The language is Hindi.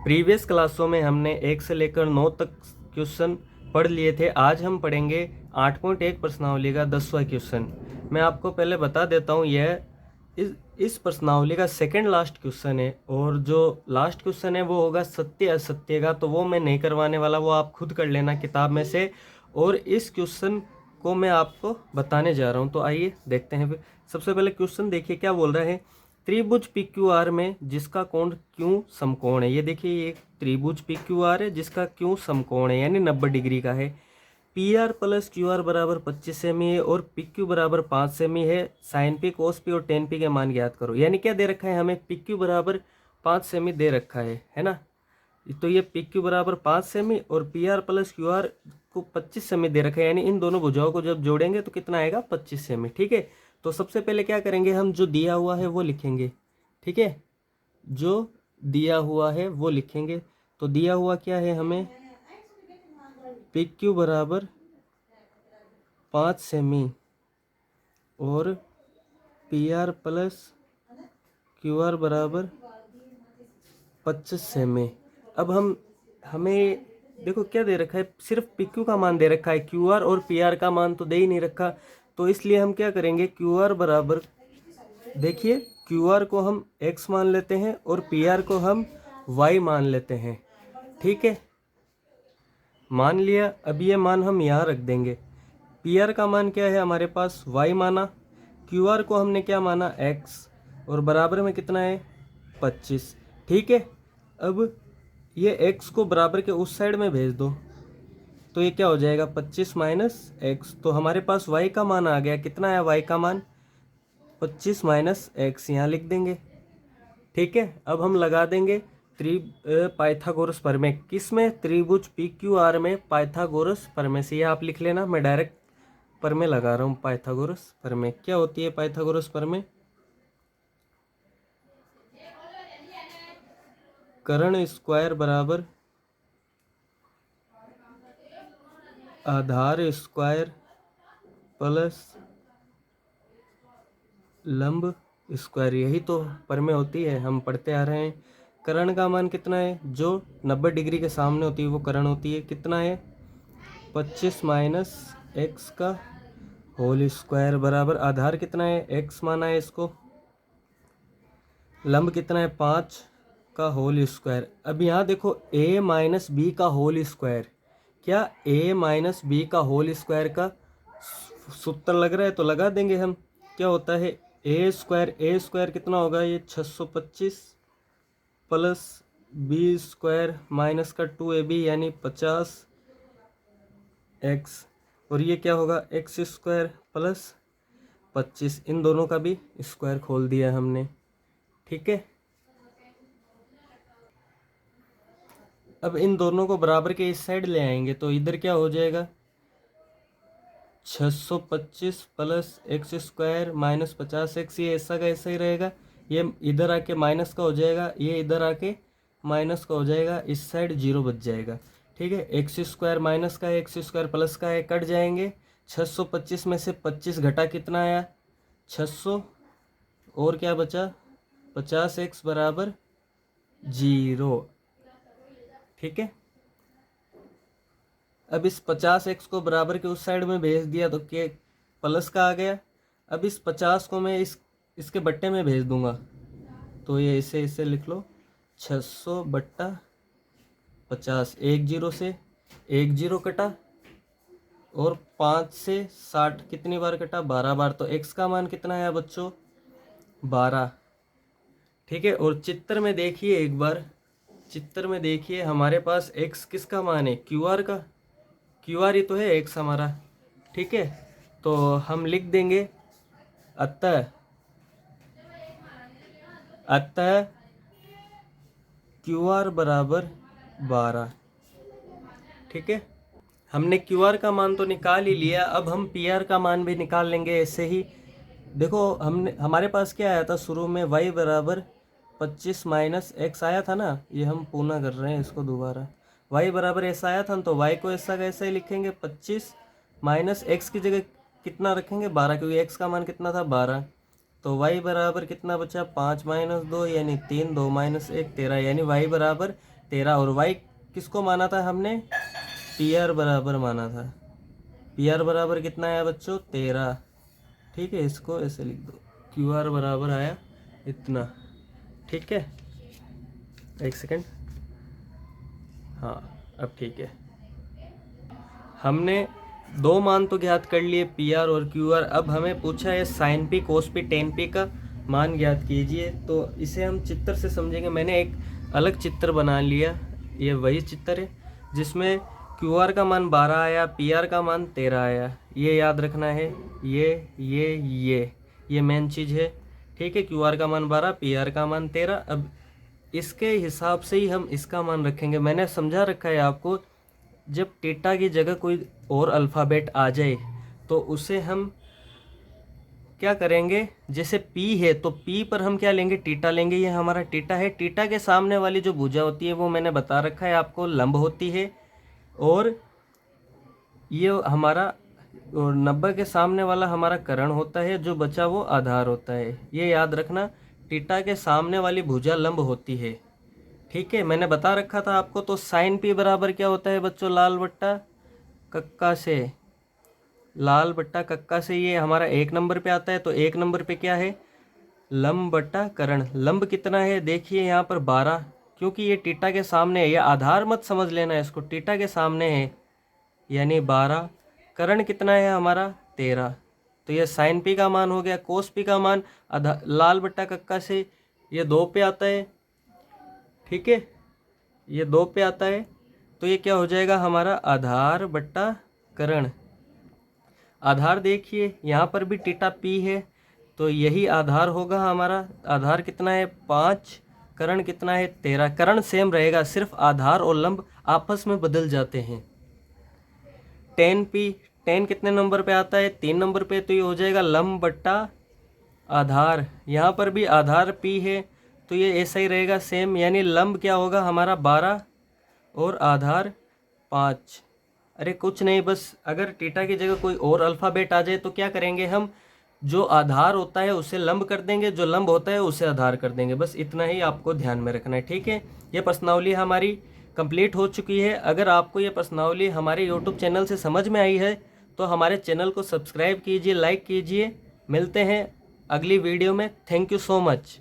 प्रीवियस क्लासों में हमने 1 से लेकर 9 तक क्वेश्चन पढ़ लिए थे। आज हम पढ़ेंगे 8.1 प्रश्नावली का 10वां क्वेश्चन। मैं आपको पहले बता देता हूँ, यह इस प्रश्नावली का सेकंड लास्ट क्वेश्चन है और जो लास्ट क्वेश्चन है वो होगा सत्य असत्य का, तो वो मैं नहीं करवाने वाला, वो आप खुद कर लेना किताब में से। और इस क्वेश्चन को मैं आपको बताने जा रहा हूँ, तो आइए देखते हैं। फिर सबसे पहले क्वेश्चन देखिए क्या बोल रहा है। त्रिभुज PQR में जिसका कोण क्यों समकोण है। ये देखिए, ये त्रिभुज PQR है जिसका क्यों समकोण है, यानी 90 डिग्री का है। PR प्लस QR बराबर 25 सेमी है और PQ बराबर 5 सेमी है। साइन P cos P और tan P के मान ज्ञात करो। यानी क्या दे रखा है हमें, PQ बराबर 5 सेमी दे रखा है ना। तो ये PQ बराबर 5 सेमी और PR प्लस QR को 25 सेमी दे रखा है, यानी इन दोनों भुजाओं को जब जोड़ेंगे तो कितना आएगा, 25 सेमी। ठीक है, तो सबसे पहले क्या करेंगे, हम जो दिया हुआ है वो लिखेंगे। ठीक है, जो दिया हुआ है वो लिखेंगे। तो दिया हुआ क्या है हमें, PQ बराबर 5 सेमी और PR प्लस QR बराबर 25 सेमी। अब हमें देखो क्या दे रखा है, सिर्फ PQ का मान दे रखा है, QR और PR का मान तो दे ही नहीं रखा। तो इसलिए हम क्या करेंगे, QR बराबर, देखिए QR को हम x मान लेते हैं और PR को हम y मान लेते हैं। ठीक है, मान लिया। अब ये मान हम यहाँ रख देंगे। PR का मान क्या है हमारे पास, y माना। QR को हमने क्या माना, x, और बराबर में कितना है, 25। ठीक है, अब ये x को बराबर के उस साइड में भेज दो, तो ये क्या हो जाएगा, 25 माइनस x। तो हमारे पास y का मान आ गया, कितना है y का मान, 25 माइनस x, यहाँ लिख देंगे। ठीक है, अब हम लगा देंगे पाइथागोरस प्रमेय। किस में, त्रिभुज PQR में पाइथागोरस प्रमेय से। ये आप लिख लेना, मैं डायरेक्ट प्रमेय लगा रहा हूँ। पाइथागोरस प्रमेय क्या होती है, पाइथागोरस प्रमेय, कर्ण स्क्वायर बराबर आधार स्क्वायर प्लस लंब स्क्वायर, यही तो प्रमेय होती है, हम पढ़ते आ रहे हैं। कर्ण का मान कितना है, जो 90 डिग्री के सामने होती है वो कर्ण होती है, कितना है, 25 माइनस x का होल स्क्वायर बराबर आधार कितना है, x माना है इसको, लंब कितना है, 5 का होल स्क्वायर। अब यहाँ देखो a माइनस बी का होल स्क्वायर, क्या a माइनस बी का होल स्क्वायर का सूत्र लग रहा है, तो लगा देंगे हम। क्या होता है, a स्क्वायर कितना होगा, ये 625 प्लस बी स्क्वायर माइनस का 2ab यानी 50x, और ये क्या होगा, x स्क्वायर प्लस 25, इन दोनों का भी स्क्वायर खोल दिया हमने। ठीक है, अब इन दोनों को बराबर के इस साइड ले आएंगे, तो इधर क्या हो जाएगा, 625 plus x square minus 50x, ये ऐसा का ऐसा ही रहेगा। ये इधर आके माइनस का हो जाएगा, ये इधर आके माइनस का हो जाएगा, इस साइड 0 बच जाएगा। ठीक है, एक्स स्क्वायर माइनस का है, एक्स स्क्वायर प्लस का है, कट जाएंगे। 625 में से 25 घटा कितना आया, 600, और क्या बचा, 50x बराबर 0। ठीक है, अब इस 50x को बराबर के उस साइड में भेज दिया तो के प्लस का आ गया। अब इस 50 को मैं इसके बट्टे में भेज दूंगा, तो ये इसे लिख लो, 600 बट्टा 50, 1 0 से 1 0 कटा, और 5 से 60 कितनी बार कटा, 12 बार। तो x का मान कितना है बच्चों, 12। ठीक है, और चित्र में देखिए एक बार, चित्र में देखिए हमारे पास x किसका मान है, QR का, QR ही तो है x हमारा। ठीक है, तो हम लिख देंगे अतः QR बराबर 12। ठीक है, हमने QR का मान तो निकाल ही लिया, अब हम PR का मान भी निकाल लेंगे ऐसे ही। देखो हमारे पास क्या आया था शुरू में, y बराबर 25 माइनस x आया था ना, ये हम पूर्ण कर रहे हैं इसको दोबारा। y बराबर ऐसा आया था, तो y को ऐसा कैसा ही लिखेंगे, 25 माइनस x की जगह कितना रखेंगे, 12, क्योंकि x का मान कितना था, 12। तो y बराबर कितना बचा, 5 माइनस 2 यानी 3, 2 माइनस 1 13, यानी y बराबर 13 और वाई किसको माना था हमने, पी आर बराबर माना था। पी आर बराबर कितना आया बच्चों, 13। ठीक है, इसको ऐसे लिख दो, क्यू आर बराबर आया इतना। ठीक है, एक सेकेंड, हाँ अब ठीक है। हमने दो मान तो ज्ञात कर लिए, पी आर और क्यू आर। अब हमें पूछा है साइन पी, कोस पी, टेन पी का मान ज्ञात कीजिए। तो इसे हम चित्र से समझेंगे। मैंने एक अलग चित्र बना लिया, ये वही चित्र है जिसमें क्यू आर का मान 12 आया, पी आर का मान 13 आया। ये याद रखना है, ये मेन चीज़ है। ठीक है, क्यू आर का मान 12, पी आर का मान 13। अब इसके हिसाब से ही हम इसका मान रखेंगे। मैंने समझा रखा है आपको, जब टीटा की जगह कोई और अल्फ़ाबेट आ जाए तो उसे हम क्या करेंगे, जैसे P है तो P पर हम क्या लेंगे, टीटा लेंगे। ये हमारा टीटा है। टीटा के सामने वाली जो भुजा होती है वो मैंने बता रखा है आपको, लंब होती है। और ये हमारा 90 के सामने वाला हमारा कर्ण होता है, जो बचा वो आधार होता है। ये याद रखना, टीटा के सामने वाली भुजा लंब होती है। ठीक है, मैंने बता रखा था आपको। तो साइन पी बराबर क्या होता है बच्चों, लाल बट्टा कक्का से, लाल बट्टा कक्का से। ये हमारा 1 नंबर पे आता है। तो 1 नंबर पे क्या है, लंब बट्टा कर्ण। लंब कितना है, देखिए यहाँ पर 12, क्योंकि ये टीटा के सामने है। ये आधार मत समझ लेना इसको, टीटा के सामने है यानी 12। कर्ण कितना है हमारा, 13। तो ये साइन पी का मान हो गया। कोस पी का मान लाल बट्टा कक्का से ये 2 पे आता है। ठीक है, ये 2 पे आता है। तो ये क्या हो जाएगा हमारा, आधार बट्टा कर्ण। आधार देखिए यहाँ पर भी टीटा पी है, तो यही आधार होगा हमारा। आधार कितना है, 5। कर्ण कितना है, 13। कर्ण सेम रहेगा, सिर्फ आधार और लंब आपस में बदल जाते हैं। टेन पी, टेन कितने नंबर पे आता है, 3 नंबर पे। तो ये हो जाएगा लंब बट्टा आधार। यहाँ पर भी आधार पी है, तो ये ऐसा ही रहेगा सेम, यानी लंब क्या होगा हमारा 12 और आधार 5। अरे कुछ नहीं, बस अगर टीटा की जगह कोई और अल्फ़ाबेट आ जाए तो क्या करेंगे हम, जो आधार होता है उसे लंब कर देंगे, जो लंब होता है उसे आधार कर देंगे। बस इतना ही आपको ध्यान में रखना है। ठीक है, ये प्रश्नावली हमारी कंप्लीट हो चुकी है। अगर आपको ये प्रश्नावली हमारे यूट्यूब चैनल से समझ में आई है तो हमारे चैनल को सब्सक्राइब कीजिए, लाइक कीजिए। मिलते हैं अगली वीडियो में। Thank you so much.